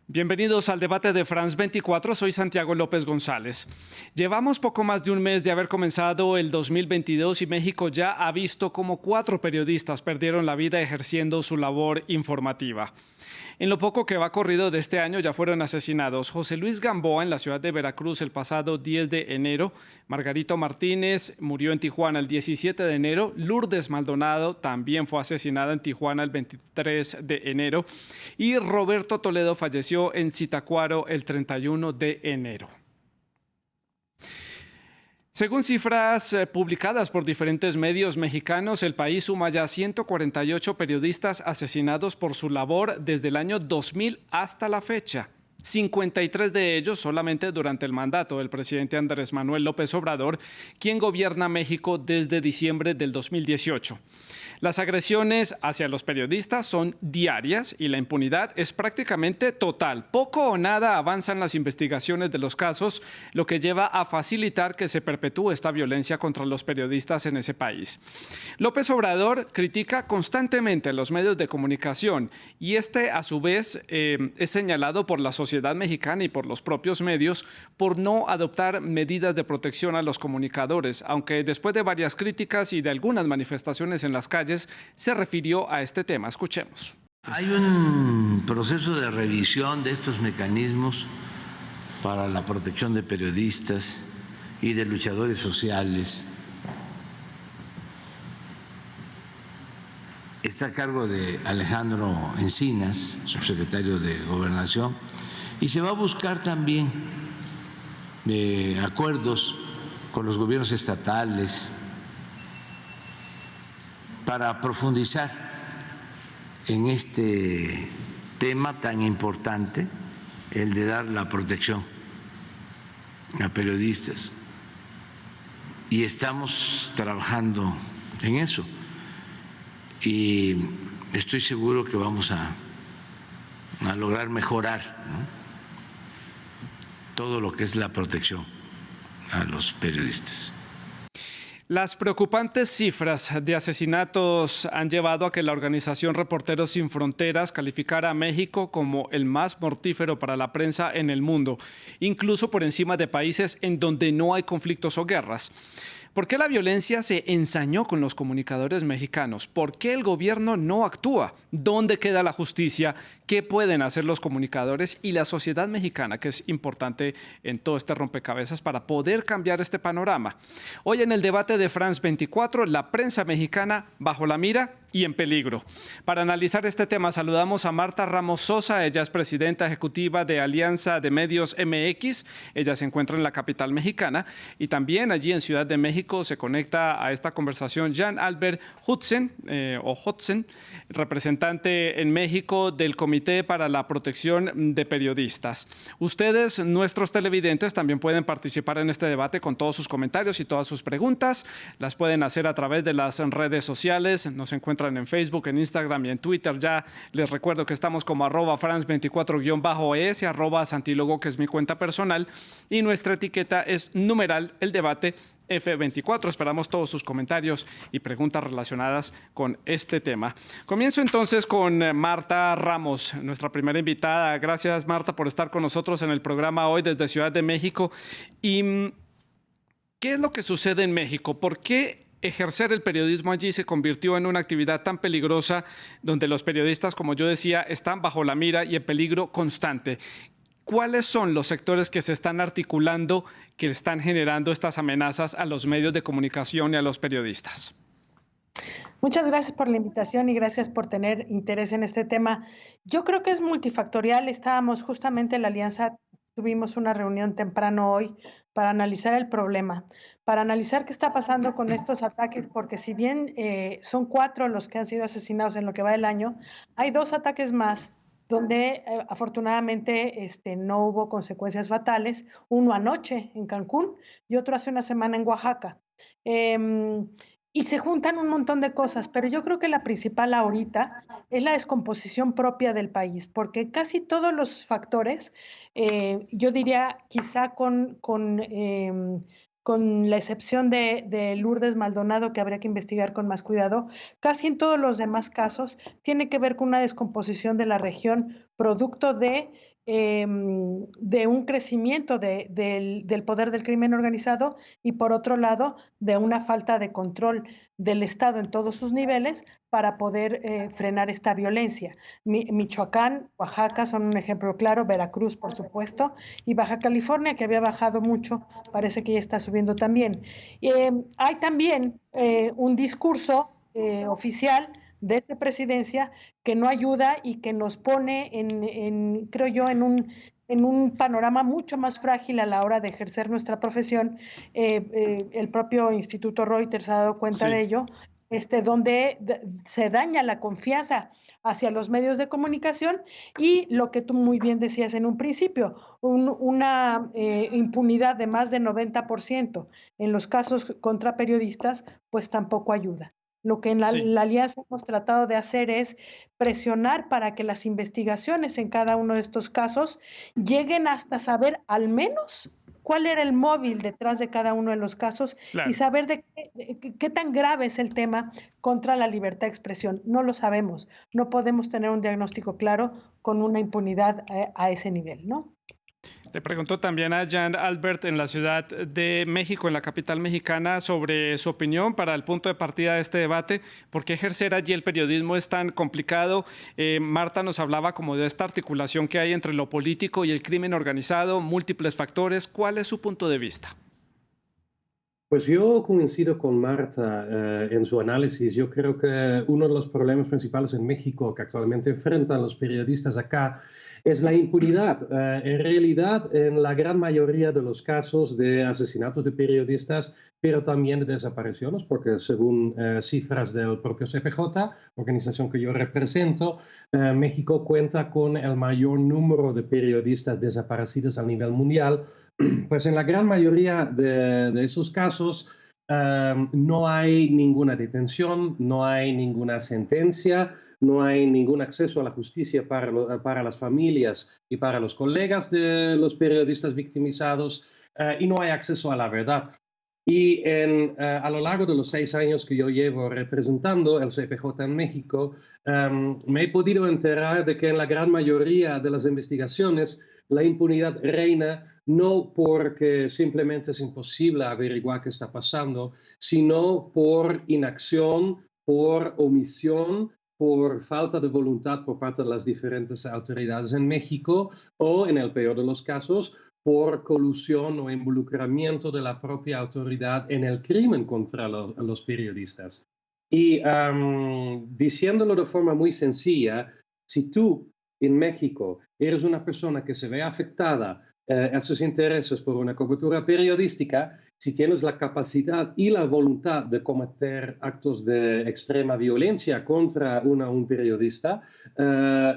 Bienvenidos al debate de France 24, soy Santiago López González. Llevamos poco más de un mes de haber comenzado el 2022 y México ya ha visto cómo 4 periodistas perdieron la vida ejerciendo su labor informativa. En lo poco que va corrido de este año ya fueron asesinados José Luis Gamboa en la ciudad de Veracruz el pasado 10 de enero, Margarito Martínez murió en Tijuana el 17 de enero, Lourdes Maldonado también fue asesinada en Tijuana el 23 de enero y Roberto Toledo falleció en Zitácuaro el 31 de enero. Según cifras publicadas por diferentes medios mexicanos, el país suma ya 148 periodistas asesinados por su labor desde el año 2000 hasta la fecha. 53 de ellos solamente durante el mandato del presidente Andrés Manuel López Obrador, quien gobierna México desde diciembre del 2018. Las agresiones hacia los periodistas son diarias y la impunidad es prácticamente total. Poco o nada avanzan las investigaciones de los casos, lo que lleva a facilitar que se perpetúe esta violencia contra los periodistas en ese país. López Obrador critica constantemente los medios de comunicación y a su vez, es señalado por la sociedad mexicana y por los propios medios por no adoptar medidas de protección a los comunicadores, aunque después de varias críticas y de algunas manifestaciones en las calles, se refirió a este tema. Escuchemos. Hay un proceso de revisión de estos mecanismos para la protección de periodistas y de luchadores sociales. Está a cargo de Alejandro Encinas, subsecretario de Gobernación, y se va a buscar también acuerdos con los gobiernos estatales para profundizar en este tema tan importante, el de dar la protección a periodistas. Y estamos trabajando en eso. Y estoy seguro que vamos a lograr mejorar, ¿no?, todo lo que es la protección a los periodistas. Las preocupantes cifras de asesinatos han llevado a que la organización Reporteros Sin Fronteras calificara a México como el más mortífero para la prensa en el mundo, incluso por encima de países en donde no hay conflictos o guerras. ¿Por qué la violencia se ensañó con los comunicadores mexicanos? ¿Por qué el gobierno no actúa? ¿Dónde queda la justicia? ¿Qué pueden hacer los comunicadores y la sociedad mexicana, que es importante en todo este rompecabezas para poder cambiar este panorama? Hoy en el debate de France 24, la prensa mexicana bajo la mira y en peligro. Para analizar este tema saludamos a Marta Ramos Sosa, ella es presidenta ejecutiva de Alianza de Medios MX, ella se encuentra en la capital mexicana y también allí en Ciudad de México se conecta a esta conversación Jean Albert Hudson, representante en México del Comité para la Protección de Periodistas. Ustedes, nuestros televidentes, también pueden participar en este debate con todos sus comentarios y todas sus preguntas. Las pueden hacer a través de las redes sociales. Nos encuentran en Facebook, en Instagram y en Twitter. Ya les recuerdo que estamos como @France24_es, @Santilogo, que es mi cuenta personal, y nuestra etiqueta es numeral el debate F24. Esperamos todos sus comentarios y preguntas relacionadas con este tema. Comienzo entonces con Marta Ramos, nuestra primera invitada. Gracias, Marta, por estar con nosotros en el programa hoy desde Ciudad de México. ¿Y qué es lo que sucede en México? ¿Por qué ejercer el periodismo allí se convirtió en una actividad tan peligrosa donde los periodistas, como yo decía, están bajo la mira y en peligro constante? ¿Cuáles son los sectores que se están articulando, que están generando estas amenazas a los medios de comunicación y a los periodistas? Muchas gracias por la invitación y gracias por tener interés en este tema. Yo creo que es multifactorial. Estábamos justamente en la Alianza, tuvimos una reunión temprano hoy para analizar el problema, para analizar qué está pasando con estos ataques, porque si bien son 4 los que han sido asesinados en lo que va del año, hay 2 ataques más donde afortunadamente no hubo consecuencias fatales, uno anoche en Cancún y otro hace una semana en Oaxaca. Y se juntan un montón de cosas, pero yo creo que la principal ahorita es la descomposición propia del país, porque casi todos los factores, yo diría quizá con la excepción de Lourdes Maldonado, que habría que investigar con más cuidado, casi en todos los demás casos tiene que ver con una descomposición de la región, producto de de un crecimiento del poder del crimen organizado y por otro lado de una falta de control del Estado en todos sus niveles para poder frenar esta violencia. Michoacán, Oaxaca son un ejemplo claro, Veracruz por supuesto, y Baja California que había bajado mucho, parece que ya está subiendo también. Hay también un discurso oficial de esta presidencia que no ayuda y que nos pone creo yo, en un panorama mucho más frágil a la hora de ejercer nuestra profesión. El propio Instituto Reuters ha dado cuenta de Sí. ello, donde se daña la confianza hacia los medios de comunicación y lo que tú muy bien decías en un principio, una impunidad de más de 90% en los casos contra periodistas, pues tampoco ayuda. Lo que en Sí. la alianza hemos tratado de hacer es presionar para que las investigaciones en cada uno de estos casos lleguen hasta saber al menos cuál era el móvil detrás de cada uno de los casos y Claro. saber qué tan grave es el tema contra la libertad de expresión. No lo sabemos, no podemos tener un diagnóstico claro con una impunidad a ese nivel, ¿no? Le pregunto también a Jan Albert en la Ciudad de México, en la capital mexicana, sobre su opinión para el punto de partida de este debate. ¿Por qué ejercer allí el periodismo es tan complicado? Marta nos hablaba como de esta articulación que hay entre lo político y el crimen organizado, múltiples factores. ¿Cuál es su punto de vista? Pues yo coincido con Marta en su análisis. Yo creo que uno de los problemas principales en México que actualmente enfrentan los periodistas acá es la impunidad. En realidad, en la gran mayoría de los casos de asesinatos de periodistas, pero también de desapariciones, porque según cifras del propio CPJ, organización que yo represento, México cuenta con el mayor número de periodistas desaparecidos a nivel mundial. Pues en la gran mayoría de esos casos no hay ninguna detención, no hay ninguna sentencia, no hay ningún acceso a la justicia para las familias y para los colegas de los periodistas victimizados y no hay acceso a la verdad. Y a lo largo de los 6 años que yo llevo representando el CPJ en México, me he podido enterar de que en la gran mayoría de las investigaciones la impunidad reina no porque simplemente es imposible averiguar qué está pasando, sino por inacción, por omisión, por falta de voluntad por parte de las diferentes autoridades en México o, en el peor de los casos, por colusión o involucramiento de la propia autoridad en el crimen contra los periodistas. Y diciéndolo de forma muy sencilla, si tú en México eres una persona que se ve afectada en sus intereses por una cobertura periodística, si tienes la capacidad y la voluntad de cometer actos de extrema violencia contra un periodista,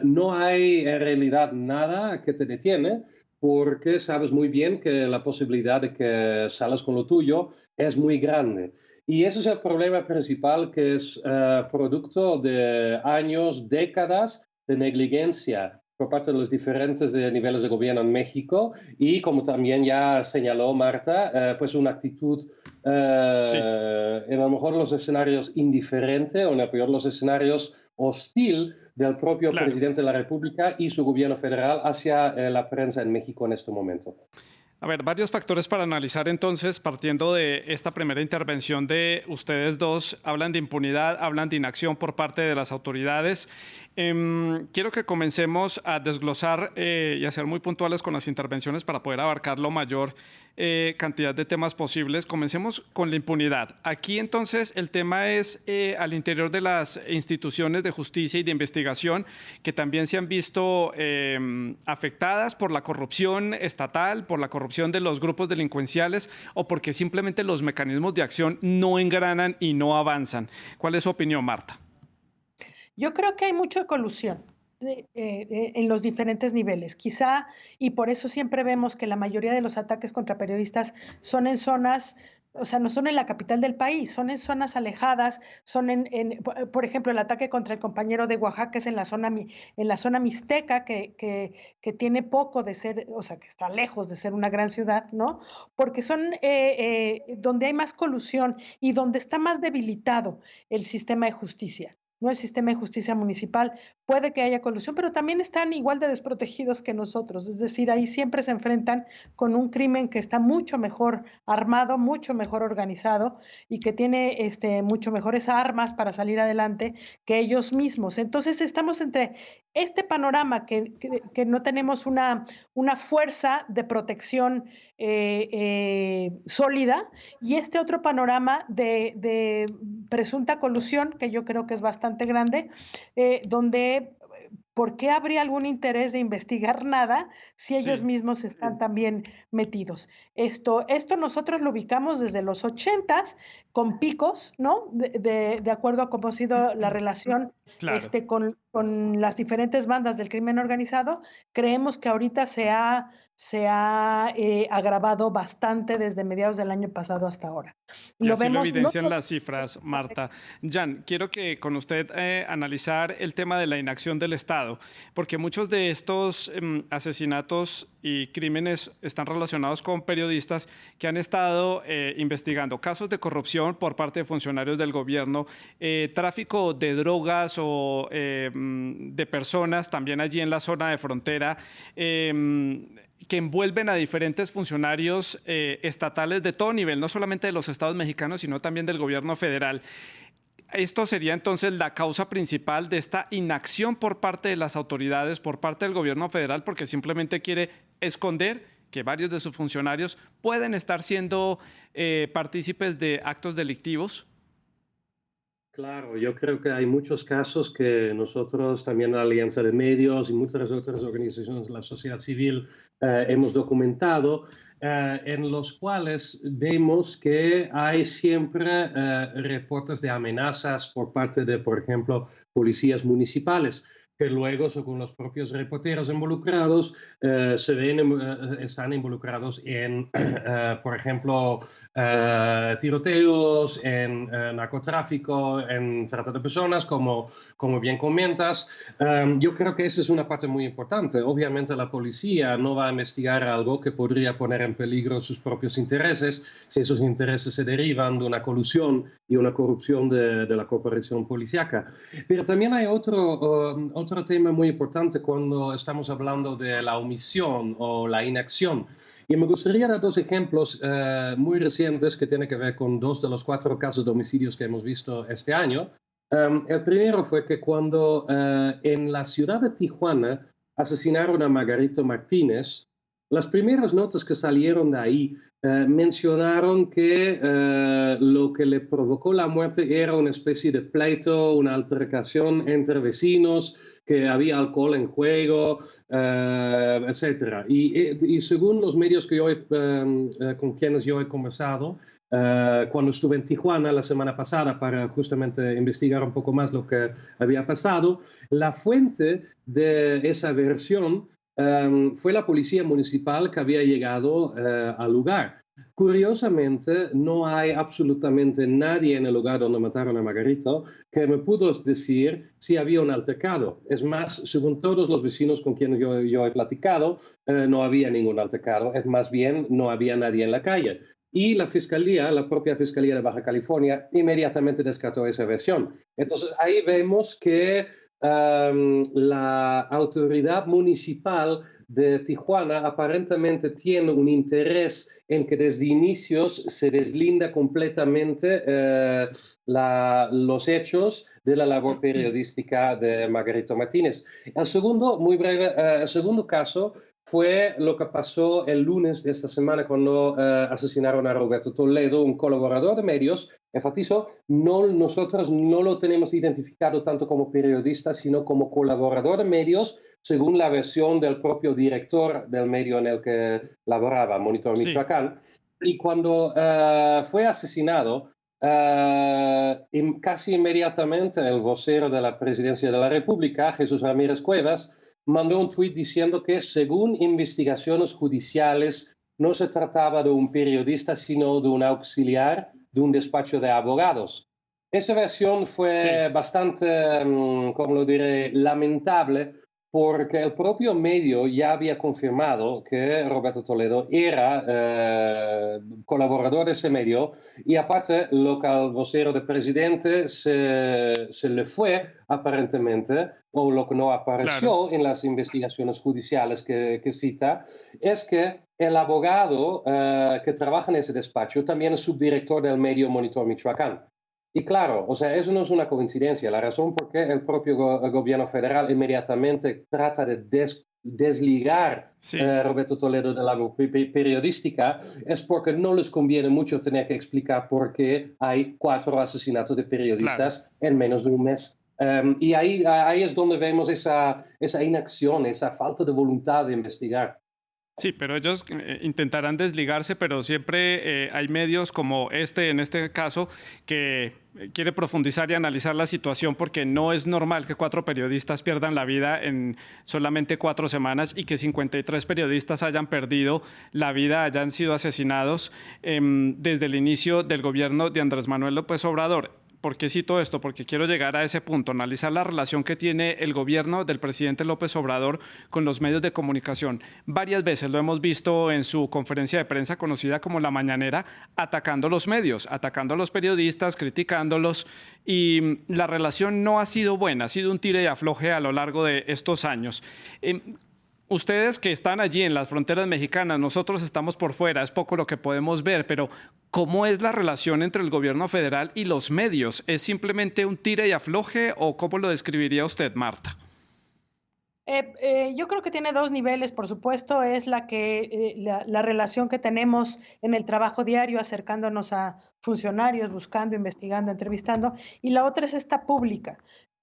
no hay en realidad nada que te detiene, porque sabes muy bien que la posibilidad de que salgas con lo tuyo es muy grande. Y ese es el problema principal, que es producto de años, décadas de negligencia por parte de los diferentes niveles de gobierno en México y, como también ya señaló Marta, pues una actitud Sí. en a lo mejor los escenarios indiferente o en el peor los escenarios hostil del propio Claro. presidente de la República y su gobierno federal hacia la prensa en México en este momento. A ver, varios factores para analizar entonces, partiendo de esta primera intervención de ustedes dos. Hablan de impunidad, hablan de inacción por parte de las autoridades. Quiero que comencemos a desglosar y a ser muy puntuales con las intervenciones para poder abarcar la mayor cantidad de temas posibles. Comencemos con la impunidad. Aquí entonces el tema es al interior de las instituciones de justicia y de investigación que también se han visto afectadas por la corrupción estatal, por la corrupción de los grupos delincuenciales o porque simplemente los mecanismos de acción no engranan y no avanzan. ¿Cuál es su opinión, Marta? Yo creo que hay mucha colusión en los diferentes niveles, quizá, y por eso siempre vemos que la mayoría de los ataques contra periodistas son en zonas, o sea, no son en la capital del país, son en zonas alejadas, son por ejemplo, el ataque contra el compañero de Oaxaca es en la zona mixteca, que tiene poco de ser, o sea, que está lejos de ser una gran ciudad, ¿no? Porque son donde hay más colusión y donde está más debilitado el sistema de justicia. no el sistema de justicia municipal, puede que haya colusión, pero también están igual de desprotegidos que nosotros. Es decir, ahí siempre se enfrentan con un crimen que está mucho mejor armado, mucho mejor organizado y que tiene mucho mejores armas para salir adelante que ellos mismos. Entonces estamos entre este panorama que no tenemos una fuerza de protección sólida y este otro panorama de presunta colusión, que yo creo que es bastante grande, donde ¿por qué habría algún interés de investigar nada si ellos Sí. mismos están también metidos? Esto nosotros lo ubicamos desde los 80s con picos, ¿no? De acuerdo a cómo ha sido la relación Claro. con las diferentes bandas del crimen organizado. Creemos que ahorita se ha agravado bastante desde mediados del año pasado hasta ahora. Y Lo así lo vemos no evidencian las cifras, Marta. Jan, quiero que con usted analizar el tema de la inacción del Estado, porque muchos de estos asesinatos y crímenes están relacionados con periodistas que han estado investigando casos de corrupción por parte de funcionarios del gobierno, tráfico de drogas o de personas también allí en la zona de frontera, que envuelven a diferentes funcionarios estatales de todo nivel, no solamente de los estados mexicanos, sino también del gobierno federal. Esto sería entonces la causa principal de esta inacción por parte de las autoridades, por parte del gobierno federal, porque simplemente quiere esconder que varios de sus funcionarios pueden estar siendo partícipes de actos delictivos. Claro, yo creo que hay muchos casos que nosotros, también la Alianza de Medios y muchas otras organizaciones de la sociedad civil hemos documentado, en los cuales vemos que hay siempre reportes de amenazas por parte de, por ejemplo, policías municipales, que luego, según los propios reporteros involucrados, están involucrados en, por ejemplo, tiroteos, en narcotráfico, en trata de personas, como bien comentas. Yo creo que esa es una parte muy importante. Obviamente la policía no va a investigar algo que podría poner en peligro sus propios intereses si esos intereses se derivan de una colusión y una corrupción de la corporación policíaca. Pero también hay otro tema muy importante cuando estamos hablando de la omisión o la inacción. Y me gustaría dar dos ejemplos muy recientes que tienen que ver con 2 de los 4 casos de homicidios que hemos visto este año. El primero fue que cuando en la ciudad de Tijuana asesinaron a Margarito Martínez, las primeras notas que salieron de ahí mencionaron que lo que le provocó la muerte era una especie de pleito, una altercación entre vecinos, que había alcohol en juego, etc. Y según los medios que con quienes yo he conversado, cuando estuve en Tijuana la semana pasada para justamente investigar un poco más lo que había pasado, la fuente de esa versión fue la policía municipal que había llegado al lugar. Curiosamente, no hay absolutamente nadie en el lugar donde mataron a Margarito que me pudo decir si había un altercado. Es más, según todos los vecinos con quienes yo he platicado, no había ningún altercado. Es más bien, no había nadie en la calle. Y la fiscalía, la propia Fiscalía de Baja California, inmediatamente descartó esa versión. Entonces, ahí vemos que la autoridad municipal de Tijuana aparentemente tiene un interés en que desde inicios se deslinda completamente los hechos de la labor periodística de Margarito Martínez. El segundo, muy breve, el segundo caso fue lo que pasó el lunes de esta semana cuando asesinaron a Roberto Toledo, un colaborador de medios. Enfatizo, nosotros no lo tenemos identificado tanto como periodista, sino como colaborador de medios, según la versión del propio director del medio en el que laboraba, Monitor Michoacán. Y cuando fue asesinado, casi inmediatamente el vocero de la Presidencia de la República, Jesús Ramírez Cuevas, mandó un tuit diciendo que según investigaciones judiciales no se trataba de un periodista, sino de un auxiliar de un despacho de abogados. Esa versión fue bastante, como lo diré, lamentable, porque el propio medio ya había confirmado que Roberto Toledo era colaborador de ese medio y aparte lo que al vocero del presidente se le fue aparentemente, o lo que no apareció Claro. en las investigaciones judiciales que cita, es que el abogado que trabaja en ese despacho también es subdirector del medio Monitor Michoacán. Y claro, o sea, eso no es una coincidencia. La razón por qué el propio gobierno federal inmediatamente trata de desligar Sí, a Roberto Toledo de la periodística es porque no les conviene mucho tener que explicar por qué hay 4 asesinatos de claro. periodistas en menos de un mes. Y ahí es donde vemos esa inacción, esa falta de voluntad de investigar. Sí, pero ellos intentarán desligarse, pero siempre hay medios como este, en este caso, que quiere profundizar y analizar la situación porque no es normal que 4 periodistas pierdan la vida en solamente 4 semanas y que 53 periodistas hayan perdido la vida, hayan sido asesinados desde el inicio del gobierno de Andrés Manuel López Obrador. ¿Por qué cito esto? Porque quiero llegar a ese punto, analizar la relación que tiene el gobierno del presidente López Obrador con los medios de comunicación. Varias veces lo hemos visto en su conferencia de prensa conocida como La Mañanera, atacando los medios, atacando a los periodistas, criticándolos, y la relación no ha sido buena, ha sido un tire y afloje a lo largo de estos años. Ustedes que están allí en las fronteras mexicanas, nosotros estamos por fuera, es poco lo que podemos ver, pero ¿cómo es la relación entre el gobierno federal y los medios? ¿Es simplemente un tire y afloje o cómo lo describiría usted, Marta? Yo creo que tiene 2 niveles, por supuesto, es la relación que tenemos en el trabajo diario, acercándonos a funcionarios, buscando, investigando, entrevistando, y la otra es esta pública,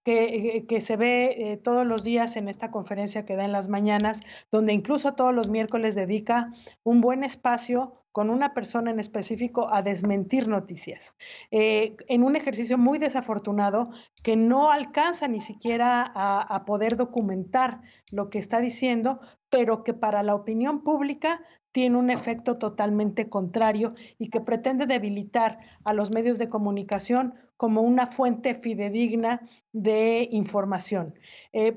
que se ve todos los días en esta conferencia que da en las mañanas, donde incluso todos los miércoles dedica un buen espacio con una persona en específico a desmentir noticias, en un ejercicio muy desafortunado que no alcanza ni siquiera a poder documentar lo que está diciendo, pero que para la opinión pública tiene un efecto totalmente contrario y que pretende debilitar a los medios de comunicación como una fuente fidedigna de información.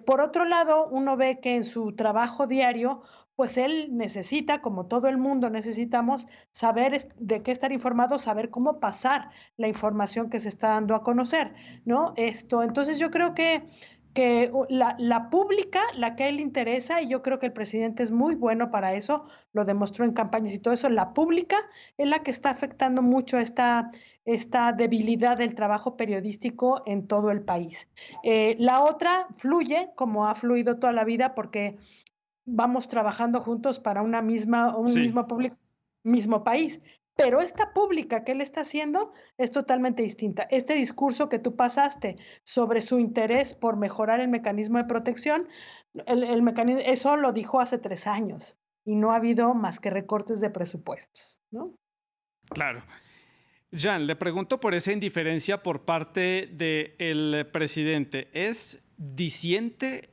Por otro lado, uno ve que en su trabajo diario, pues él necesita, como todo el mundo necesitamos, saber de qué estar informado, saber cómo pasar la información que se está dando a conocer, ¿no? Entonces yo creo que la pública, la que a él le interesa, y yo creo que el presidente es muy bueno para eso, lo demostró en campañas y todo eso, la pública es la que está afectando mucho esta debilidad del trabajo periodístico en todo el país. La otra fluye como ha fluido toda la vida porque vamos trabajando juntos para un Sí. mismo público, mismo país. Pero esta pública que él está haciendo es totalmente distinta. Este discurso que tú pasaste sobre su interés por mejorar el mecanismo de protección, el mecanismo, eso lo dijo hace 3 años y no ha habido más que recortes de presupuestos, ¿no? Claro. Jean, le pregunto por esa indiferencia por parte del presidente. ¿Es diciente?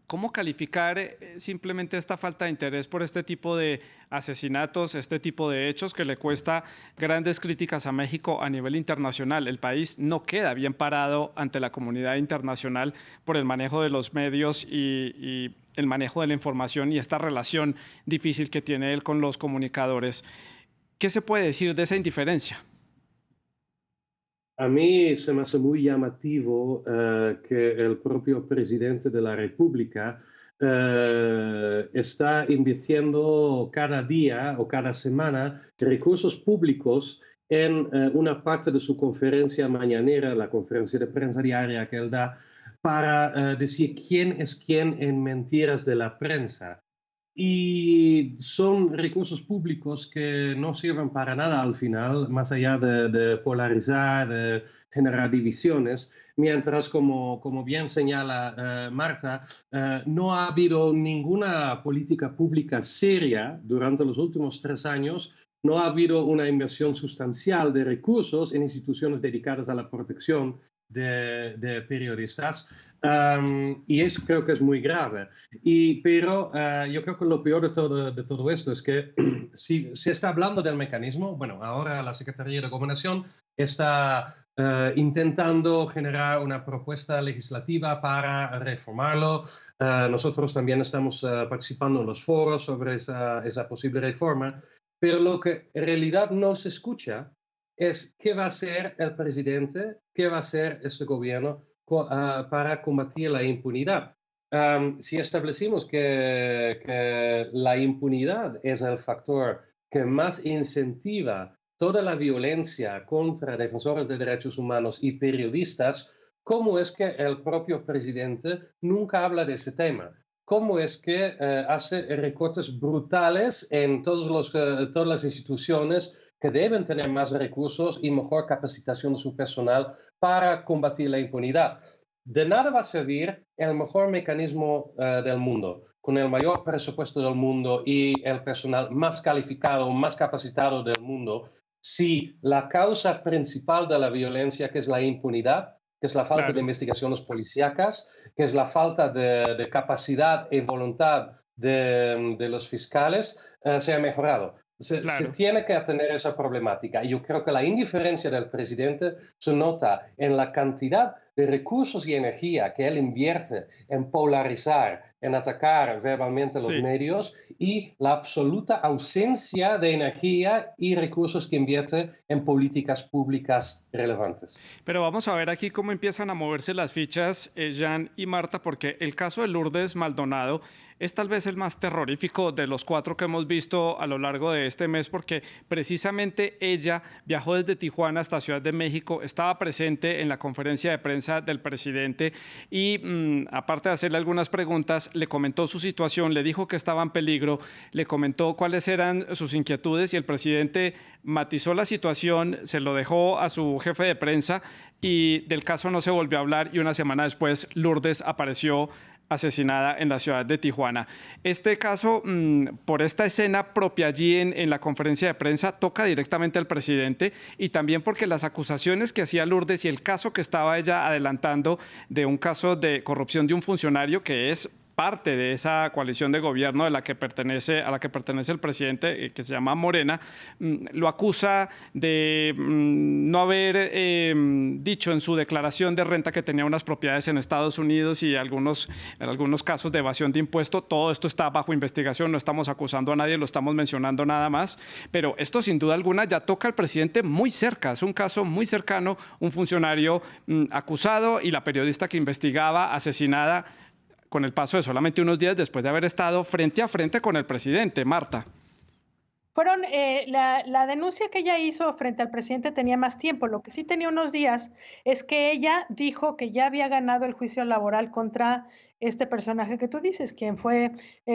¿Cómo calificar simplemente esta falta de interés por este tipo de asesinatos, este tipo de hechos que le cuesta grandes críticas a México a nivel internacional? El país no queda bien parado ante la comunidad internacional por el manejo de los medios y el manejo de la información y esta relación difícil que tiene él con los comunicadores. ¿Qué se puede decir de esa indiferencia? A mí se me hace muy llamativo que el propio presidente de la República está invirtiendo cada día o cada semana recursos públicos en una parte de su conferencia mañanera, la conferencia de prensa diaria que él da, para decir quién es quién en mentiras de la prensa. Y son recursos públicos que no sirven para nada al final, más allá de polarizar, de generar divisiones, mientras, como bien señala Marta, no ha habido ninguna política pública seria durante los últimos 3 años. No ha habido una inversión sustancial de recursos en instituciones dedicadas a la protección de periodistas, y eso creo que es muy grave. Pero yo creo que lo peor de todo esto es que si se está hablando del mecanismo, bueno, ahora la Secretaría de Gobernación está intentando generar una propuesta legislativa para reformarlo. Nosotros también estamos participando en los foros sobre esa posible reforma, pero lo que en realidad no se escucha es qué va a hacer el presidente, qué va a hacer este gobierno para combatir la impunidad. Si establecimos que la impunidad es el factor que más incentiva toda la violencia contra defensores de derechos humanos y periodistas, ¿cómo es que el propio presidente nunca habla de ese tema? ¿Cómo es que hace recortes brutales en todas las instituciones que deben tener más recursos y mejor capacitación de su personal para combatir la impunidad? De nada va a servir el mejor mecanismo del mundo, con el mayor presupuesto del mundo y el personal más calificado, más capacitado del mundo, si la causa principal de la violencia, que es la impunidad, que es la falta de investigaciones policíacas, que es la falta de capacidad y voluntad de los fiscales, se ha mejorado. Se tiene que atender esa problemática. Y yo creo que la indiferencia del presidente se nota en la cantidad de recursos y energía que él invierte en polarizar, en atacar verbalmente los medios, y la absoluta ausencia de energía y recursos que invierte en políticas públicas relevantes. Pero vamos a ver aquí cómo empiezan a moverse las fichas, Jan y Marta, porque el caso de Lourdes Maldonado es tal vez el más terrorífico de los 4 que hemos visto a lo largo de este mes, porque precisamente ella viajó desde Tijuana hasta Ciudad de México, estaba presente en la conferencia de prensa del presidente y aparte de hacerle algunas preguntas, le comentó su situación, le dijo que estaba en peligro, le comentó cuáles eran sus inquietudes y el presidente matizó la situación, se lo dejó a su jefe de prensa y del caso no se volvió a hablar y una semana después Lourdes apareció asesinada en la ciudad de Tijuana. Este caso, por esta escena propia allí en la conferencia de prensa, toca directamente al presidente y también porque las acusaciones que hacía Lourdes y el caso que estaba ella adelantando de un caso de corrupción de un funcionario que es parte de esa coalición de gobierno a la que pertenece el presidente, que se llama Morena, lo acusa de no haber dicho en su declaración de renta que tenía unas propiedades en Estados Unidos y en algunos casos de evasión de impuestos. Todo esto está bajo investigación, no estamos acusando a nadie, lo estamos mencionando nada más, pero esto sin duda alguna ya toca al presidente muy cerca, es un caso muy cercano, un funcionario acusado y la periodista que investigaba asesinada con el paso de solamente unos días después de haber estado frente a frente con el presidente. Marta. Fueron, la denuncia que ella hizo frente al presidente tenía más tiempo. Lo que sí tenía unos días es que ella dijo que ya había ganado el juicio laboral contra este personaje que tú dices, quien fue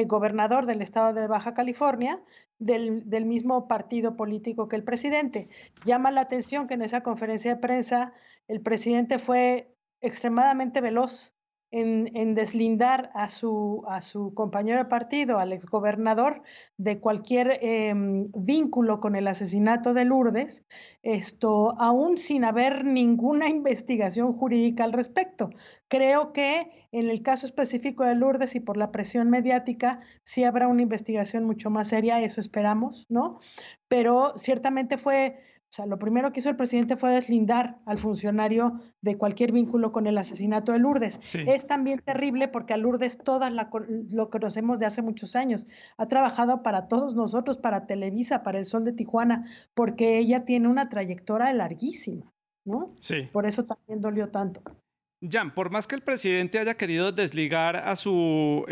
gobernador del estado de Baja California, del mismo partido político que el presidente. Llama la atención que en esa conferencia de prensa el presidente fue extremadamente veloz en deslindar a su compañero de partido, al exgobernador, de cualquier vínculo con el asesinato de Lourdes, aún sin haber ninguna investigación jurídica al respecto. Creo que en el caso específico de Lourdes y por la presión mediática, sí habrá una investigación mucho más seria, eso esperamos, ¿no? Pero ciertamente lo primero que hizo el presidente fue deslindar al funcionario de cualquier vínculo con el asesinato de Lourdes. Sí. Es también terrible porque a Lourdes todas lo conocemos de hace muchos años. Ha trabajado para todos nosotros, para Televisa, para El Sol de Tijuana, porque ella tiene una trayectoria larguísima, ¿no? Sí. Por eso también dolió tanto. Jan, por más que el presidente haya querido desligar a su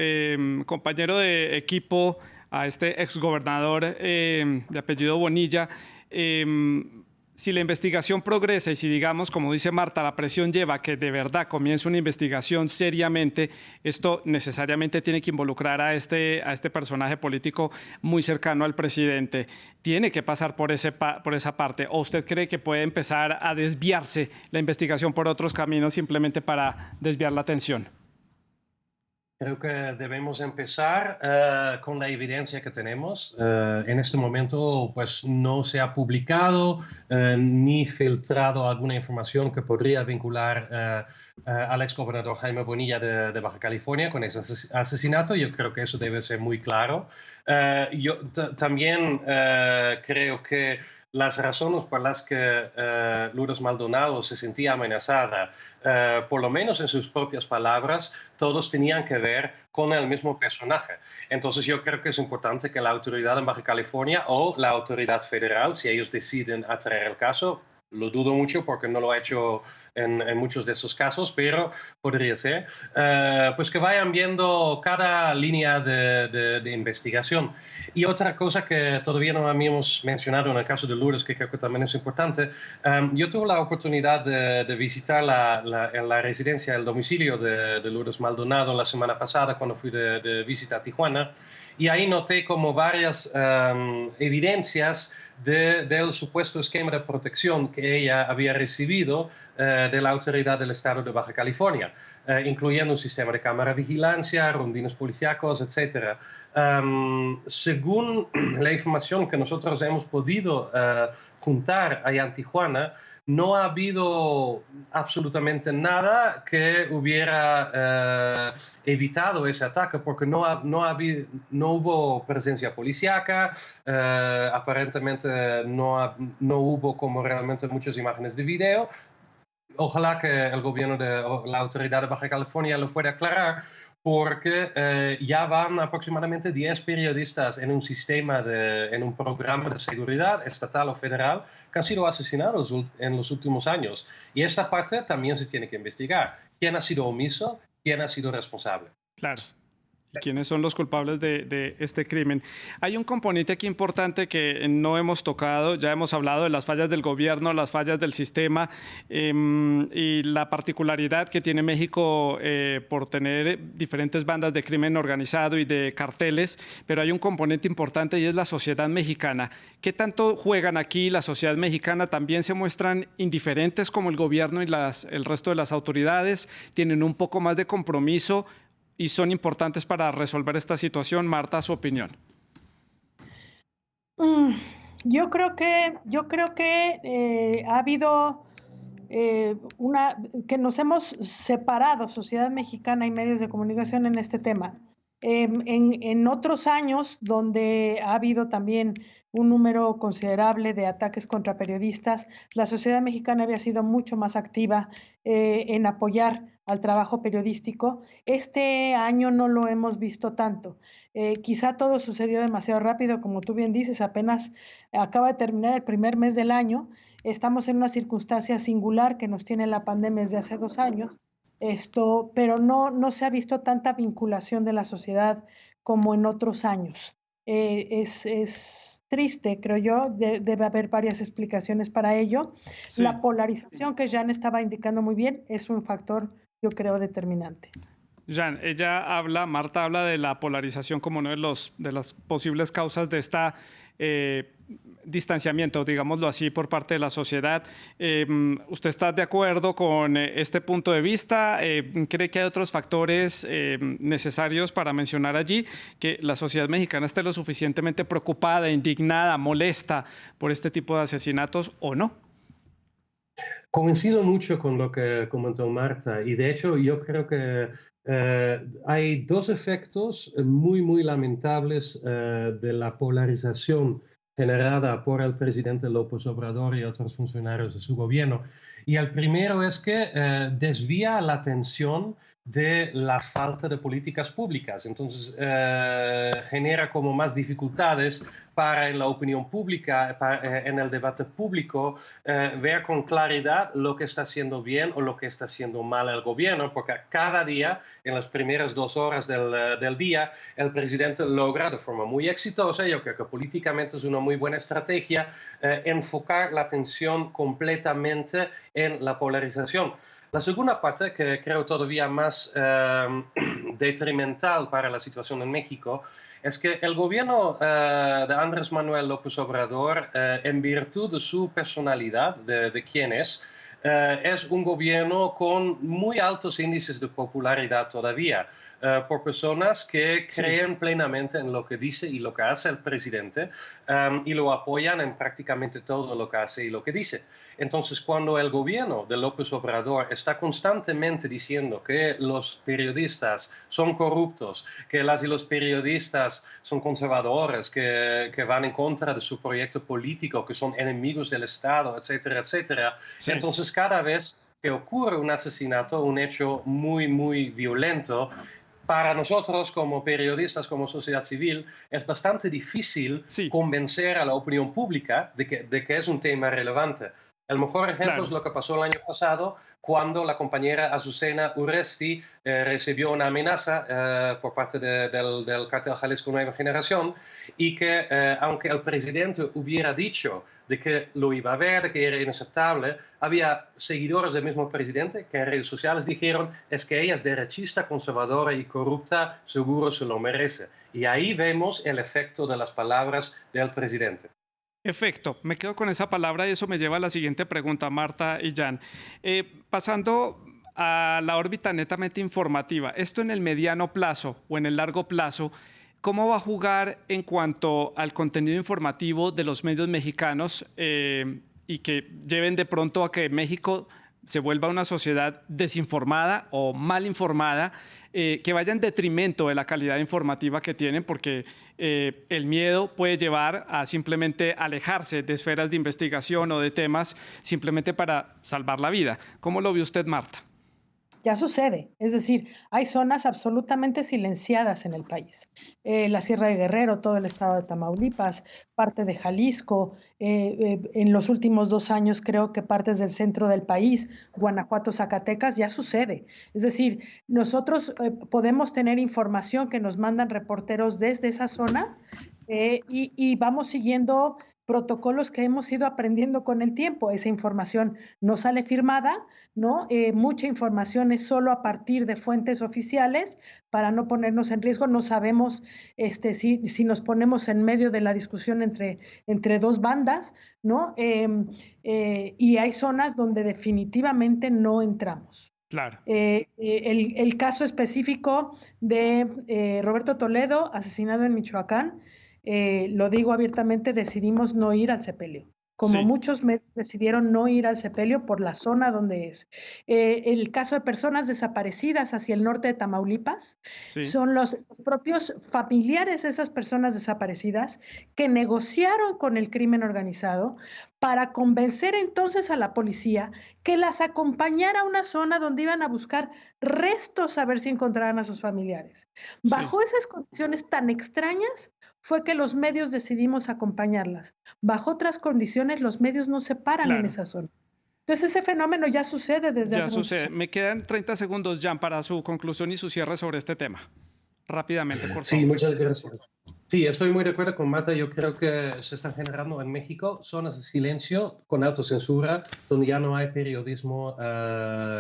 compañero de equipo, a este exgobernador de apellido Bonilla, si la investigación progresa y si, digamos, como dice Marta, la presión lleva a que de verdad comience una investigación seriamente, esto necesariamente tiene que involucrar a este personaje político muy cercano al presidente. Tiene que pasar por esa parte. ¿O usted cree que puede empezar a desviarse la investigación por otros caminos simplemente para desviar la atención? Creo que debemos empezar con la evidencia que tenemos. En este momento, pues, no se ha publicado ni filtrado alguna información que podría vincular al exgobernador Jaime Bonilla de Baja California con ese asesinato. Yo creo que eso debe ser muy claro. Yo también creo que las razones por las que Lourdes Maldonado se sentía amenazada, por lo menos en sus propias palabras, todos tenían que ver con el mismo personaje. Entonces yo creo que es importante que la autoridad en Baja California o la autoridad federal, si ellos deciden atraer el caso, lo dudo mucho porque no lo ha hecho en muchos de esos casos, pero podría ser, pues que vayan viendo cada línea de investigación. Y otra cosa que todavía no habíamos mencionado en el caso de Lourdes, que creo que también es importante, yo tuve la oportunidad de visitar la residencia, el domicilio de Lourdes Maldonado la semana pasada cuando fui de visita a Tijuana, y ahí noté como varias evidencias del supuesto esquema de protección que ella había recibido de la autoridad del estado de Baja California, incluyendo un sistema de cámara de vigilancia, rondines policíacos, etc. Según la información que nosotros hemos podido juntar allá en Tijuana, no ha habido absolutamente nada que hubiera evitado ese ataque, porque no hubo presencia policíaca, aparentemente no hubo como realmente muchas imágenes de video. Ojalá que el gobierno la autoridad de Baja California lo pueda aclarar, porque ya van aproximadamente 10 periodistas en un en un programa de seguridad estatal o federal que han sido asesinados en los últimos años. Y esta parte también se tiene que investigar. ¿Quién ha sido omiso? ¿Quién ha sido responsable? Claro. ¿Y quiénes son los culpables de este crimen? Hay un componente aquí importante que no hemos tocado. Ya hemos hablado de las fallas del gobierno, las fallas del sistema y la particularidad que tiene México por tener diferentes bandas de crimen organizado y de carteles, pero hay un componente importante y es la sociedad mexicana. ¿Qué tanto juegan aquí? La sociedad mexicana también se muestran indiferentes como el gobierno y el resto de las autoridades, tienen un poco más de compromiso y son importantes para resolver esta situación. Marta, su opinión. Yo creo que ha habido que nos hemos separado, sociedad mexicana y medios de comunicación, en este tema. En otros años, donde ha habido también un número considerable de ataques contra periodistas, la sociedad mexicana había sido mucho más activa en apoyar al trabajo periodístico. Este año no lo hemos visto tanto. Quizá todo sucedió demasiado rápido, como tú bien dices, apenas acaba de terminar el primer mes del año. Estamos en una circunstancia singular que nos tiene la pandemia desde hace 2 años, pero no se ha visto tanta vinculación de la sociedad como en otros años. Es triste, creo yo, debe haber varias explicaciones para ello. Sí. La polarización que Jan estaba indicando muy bien es un factor, yo creo, determinante. Jan, Marta habla de la polarización como una de las posibles causas de esta distanciamiento, digámoslo así, por parte de la sociedad. ¿Usted está de acuerdo con este punto de vista? ¿Cree que hay otros factores necesarios para mencionar allí? Que la sociedad mexicana esté lo suficientemente preocupada, indignada, molesta por este tipo de asesinatos, ¿o no? Coincido mucho con lo que comentó Marta, y de hecho yo creo que hay dos efectos muy lamentables de la polarización generada por el presidente López Obrador y otros funcionarios de su gobierno. Y el primero es que desvía la atención de la falta de políticas públicas. Entonces genera como más dificultades para en la opinión pública, en el debate público, ver con claridad lo que está haciendo bien o lo que está haciendo mal el gobierno, porque cada día, en las primeras 2 horas del día, el presidente logra de forma muy exitosa, yo creo que políticamente es una muy buena estrategia, enfocar la atención completamente en la polarización. La segunda parte, que creo todavía más detrimental para la situación en México, es que el gobierno de Andrés Manuel López Obrador, en virtud de su personalidad, de quién es un gobierno con muy altos índices de popularidad todavía, por personas que creen plenamente en lo que dice y lo que hace el presidente, y lo apoyan en prácticamente todo lo que hace y lo que dice. Entonces, cuando el gobierno de López Obrador está constantemente diciendo que los periodistas son corruptos, que las y los periodistas son conservadores, que van en contra de su proyecto político, que son enemigos del Estado, etcétera, etcétera, Sí. entonces cada vez que ocurre un asesinato, un hecho muy, muy violento, para nosotros como periodistas, como sociedad civil, es bastante difícil Sí. convencer a la opinión pública de que es un tema relevante. El mejor ejemplo Claro. es lo que pasó el año pasado, cuando la compañera Azucena Urresti recibió una amenaza por parte del cártel Jalisco Nueva Generación, y que aunque el presidente hubiera dicho de que lo iba a ver, de que era inaceptable, había seguidores del mismo presidente que en redes sociales dijeron: es que ella es derechista, conservadora y corrupta, seguro se lo merece. Y ahí vemos el efecto de las palabras del presidente. Efecto, me quedo con esa palabra y eso me lleva a la siguiente pregunta, Marta y Jan. Pasando a la órbita netamente informativa, esto en el mediano plazo o en el largo plazo, ¿cómo va a jugar en cuanto al contenido informativo de los medios mexicanos y que lleven de pronto a que México se vuelva una sociedad desinformada o mal informada, que vaya en detrimento de la calidad informativa que tienen, porque el miedo puede llevar a simplemente alejarse de esferas de investigación o de temas simplemente para salvar la vida? ¿Cómo lo ve usted, Marta? Ya sucede, es decir, hay zonas absolutamente silenciadas en el país. La Sierra de Guerrero, todo el estado de Tamaulipas, parte de Jalisco, en los últimos 2 años creo que partes del centro del país, Guanajuato, Zacatecas, ya sucede. Es decir, nosotros podemos tener información que nos mandan reporteros desde esa zona y vamos siguiendo protocolos que hemos ido aprendiendo con el tiempo. Esa información no sale firmada, ¿no? Mucha información es solo a partir de fuentes oficiales para no ponernos en riesgo. No sabemos si nos ponemos en medio de la discusión entre dos bandas, ¿no? Y hay zonas donde definitivamente no entramos. Claro. El caso específico de Roberto Toledo, asesinado en Michoacán, lo digo abiertamente, decidimos no ir al sepelio. Como Sí. muchos decidieron no ir al sepelio por la zona donde es. El caso de personas desaparecidas hacia el norte de Tamaulipas, Sí. son los propios familiares de esas personas desaparecidas que negociaron con el crimen organizado para convencer entonces a la policía que las acompañara a una zona donde iban a buscar restos a ver si encontraran a sus familiares. Sí. Bajo esas condiciones tan extrañas fue que los medios decidimos acompañarlas. Bajo otras condiciones, los medios no se paran en Claro. esa zona. Entonces, ese fenómeno ya sucede desde Ya hace muchos sucede. años. Me quedan 30 segundos, Jan, para su conclusión y su cierre sobre este tema. Rápidamente, por Sí, favor. muchas gracias. Sí, estoy muy de acuerdo con Marta. Yo creo que se están generando en México zonas de silencio con autocensura, donde ya no hay periodismo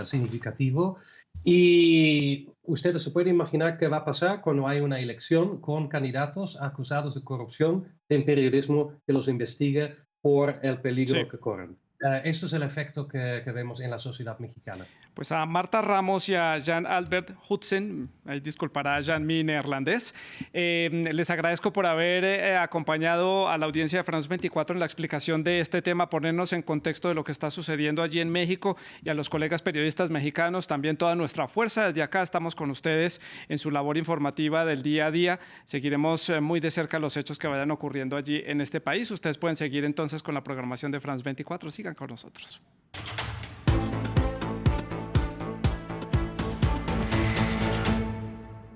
significativo. Y ustedes se pueden imaginar qué va a pasar cuando hay una elección con candidatos acusados de corrupción en periodismo que los investigue por el peligro Sí. que corren. Esto es el efecto que vemos en la sociedad mexicana. Pues a Marta Ramos y a Jan Albert Hudson, ahí disculpará Jan mi neerlandés, les agradezco por haber acompañado a la audiencia de France 24 en la explicación de este tema, ponernos en contexto de lo que está sucediendo allí en México, y a los colegas periodistas mexicanos, también toda nuestra fuerza. Desde acá estamos con ustedes en su labor informativa del día a día. Seguiremos muy de cerca los hechos que vayan ocurriendo allí en este país. Ustedes pueden seguir entonces con la programación de France 24. Sigan con nosotros.